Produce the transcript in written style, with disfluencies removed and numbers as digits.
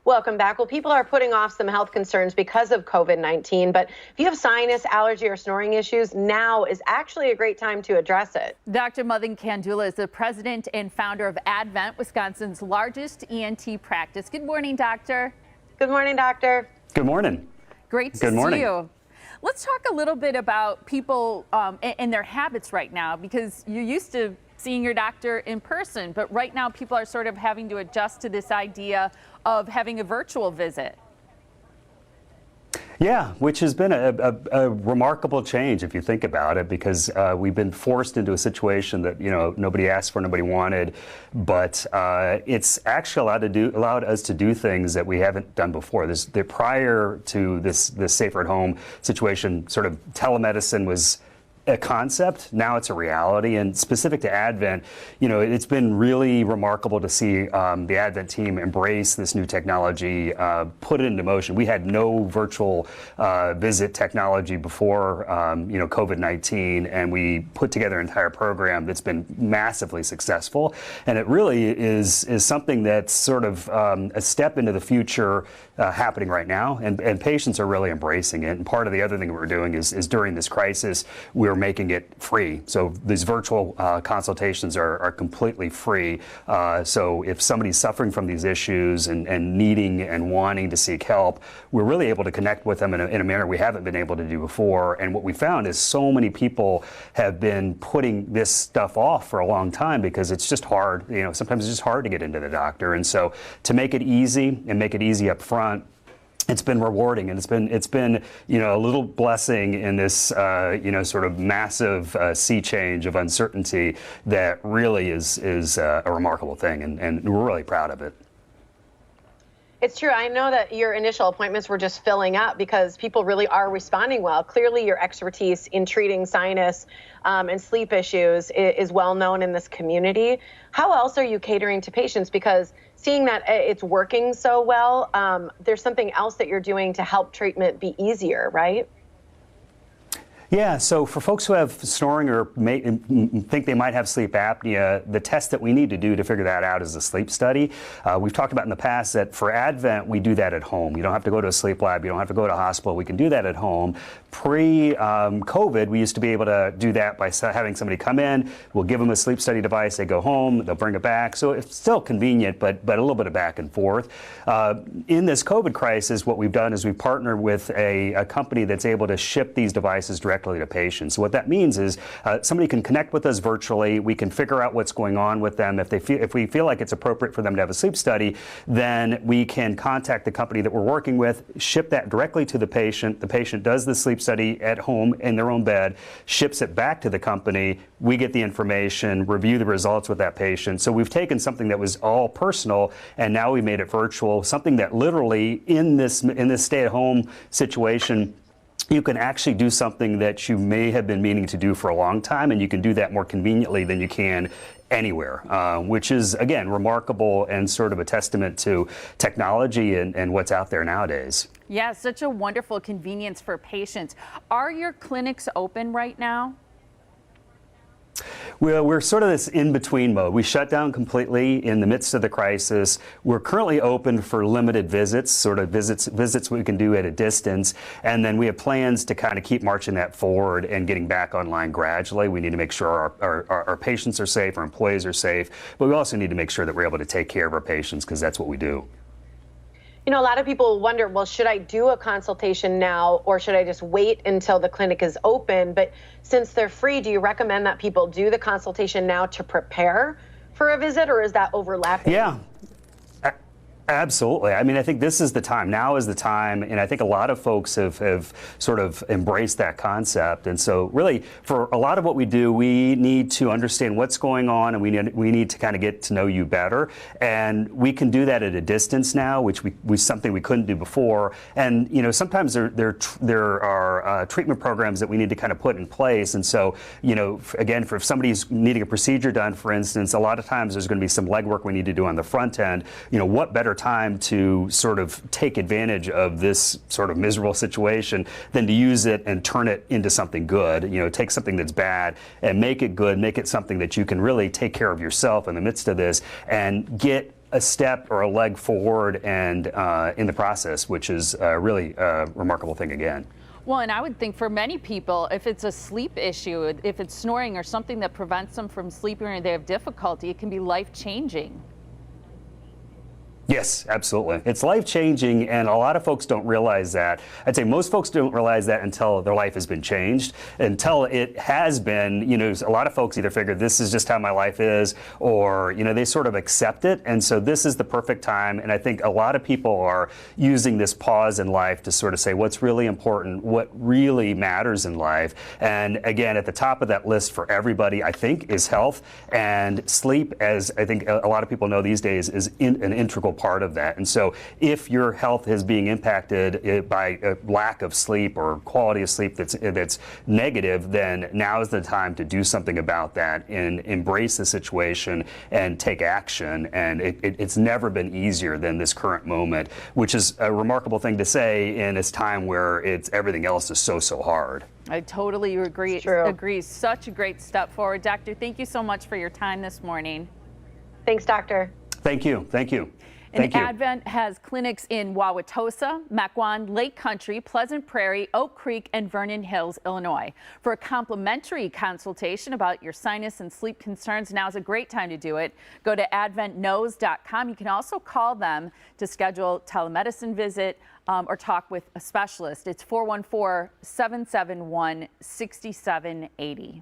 Welcome back. Well, people are putting off some health concerns because of COVID-19, but if you have sinus, allergy, or snoring issues, now is actually a great time to address it. Dr. Mothin Kandula is the president and founder of Advent, Wisconsin's largest ENT practice. Good morning, doctor. Good morning, doctor. Good morning. Great to see you. Let's talk a little bit about people and their habits right now, because you're used to seeing your doctor in person, but right now people are sort of having to adjust to this idea of having a virtual visit. Yeah, which has been a remarkable change if you think about it, because we've been forced into a situation that, you know, nobody asked for, nobody wanted, but it's actually allowed us to do things that we haven't done before. Prior to this safer at home situation, sort of telemedicine was a concept. Now it's a reality, and specific to Advent, you know, it's been really remarkable to see the Advent team embrace this new technology, put it into motion. We had no virtual visit technology before, you know, COVID-19, and we put together an entire program that's been massively successful. And it really is something that's sort of a step into the future happening right now, and patients are really embracing it. And part of the other thing we're doing is during this crisis, we're making it free. So these virtual consultations are completely free. So if somebody's suffering from these issues and needing and wanting to seek help, we're really able to connect with them in a manner we haven't been able to do before. And what we found is so many people have been putting this stuff off for a long time because it's just hard. You know, sometimes it's just hard to get into the doctor. And so to make it easy and make it easy up front, it's been rewarding, and it's been you know, a little blessing in this you know, sort of massive sea change of uncertainty that really is a remarkable thing, and we're really proud of it. It's true. I know that your initial appointments were just filling up because people really are responding well. Clearly, your expertise in treating sinus and sleep issues is well known in this community. How else are you catering to patients? Because seeing that it's working so well, there's something else that you're doing to help treatment be easier, right? Yeah, so for folks who have snoring or think they might have sleep apnea, the test that we need to do to figure that out is a sleep study. We've talked about in the past that for Advent, we do that at home. You don't have to go to a sleep lab. You don't have to go to a hospital. We can do that at home. Pre-COVID, we used to be able to do that by having somebody come in. We'll give them a sleep study device. They go home. They'll bring it back. So it's still convenient, but a little bit of back and forth. In this COVID crisis, what we've done is we've partnered with a company that's able to ship these devices directly to patients. So what that means is somebody can connect with us virtually. We can figure out what's going on with them. If we feel like it's appropriate for them to have a sleep study, then we can contact the company that we're working with, ship that directly to the patient. The patient does the sleep study at home in their own bed, ships it back to the company. We get the information, review the results with that patient. So we've taken something that was all personal, and now we made it virtual, something that literally in this stay-at-home situation, you can actually do something that you may have been meaning to do for a long time, and you can do that more conveniently than you can anywhere, which is, again, remarkable and sort of a testament to technology and what's out there nowadays. Yeah, such a wonderful convenience for patients. Are your clinics open right now? Well, we're sort of this in-between mode. We shut down completely in the midst of the crisis. We're currently open for limited visits, sort of visits we can do at a distance, and then we have plans to kind of keep marching that forward and getting back online gradually. We need to make sure our patients are safe, our employees are safe, but we also need to make sure that we're able to take care of our patients, because that's what we do. You know, a lot of people wonder, well, should I do a consultation now, or should I just wait until the clinic is open? But since they're free, do you recommend that people do the consultation now to prepare for a visit, or is that overlapping? Yeah. Absolutely. I mean, I think this is the time. Now is the time, and I think a lot of folks have sort of embraced that concept. And so really, for a lot of what we do, we need to understand what's going on, and we need to kind of get to know you better. And we can do that at a distance now, which was something we couldn't do before. And, you know, sometimes there are treatment programs that we need to kind of put in place. And so, you know, again, if somebody's needing a procedure done, for instance, a lot of times there's going to be some legwork we need to do on the front end. You know, what better time to sort of take advantage of this sort of miserable situation than to use it and turn it into something good. You know, take something that's bad and make it good, make it something that you can really take care of yourself in the midst of this and get a step or a leg forward and in the process, which is really a remarkable thing again. Well, and I would think for many people, if it's a sleep issue, if it's snoring or something that prevents them from sleeping or they have difficulty, it can be life-changing. Yes, absolutely. It's life-changing, and a lot of folks don't realize that. I'd say most folks don't realize that until their life has been changed. Until it has been, a lot of folks either figure this is just how my life is, or, they sort of accept it. And so this is the perfect time. And I think a lot of people are using this pause in life to sort of say what's really important, what really matters in life. And again, at the top of that list for everybody, I think, is health. And sleep, as I think a lot of people know these days, is an integral part of that. And so if your health is being impacted by a lack of sleep or quality of sleep that's negative, then now is the time to do something about that and embrace the situation and take action. And it's never been easier than this current moment, which is a remarkable thing to say in this time where everything else is so hard. I totally agree. Agree. Such a great step forward. Doctor, thank you so much for your time this morning. Thanks, doctor. Thank you. Thank you. And Advent has clinics in Wauwatosa, Mequon, Lake Country, Pleasant Prairie, Oak Creek, and Vernon Hills, Illinois. For a complimentary consultation about your sinus and sleep concerns, now's a great time to do it. Go to adventknows.com. You can also call them to schedule a telemedicine visit or talk with a specialist. It's 414-771-6780.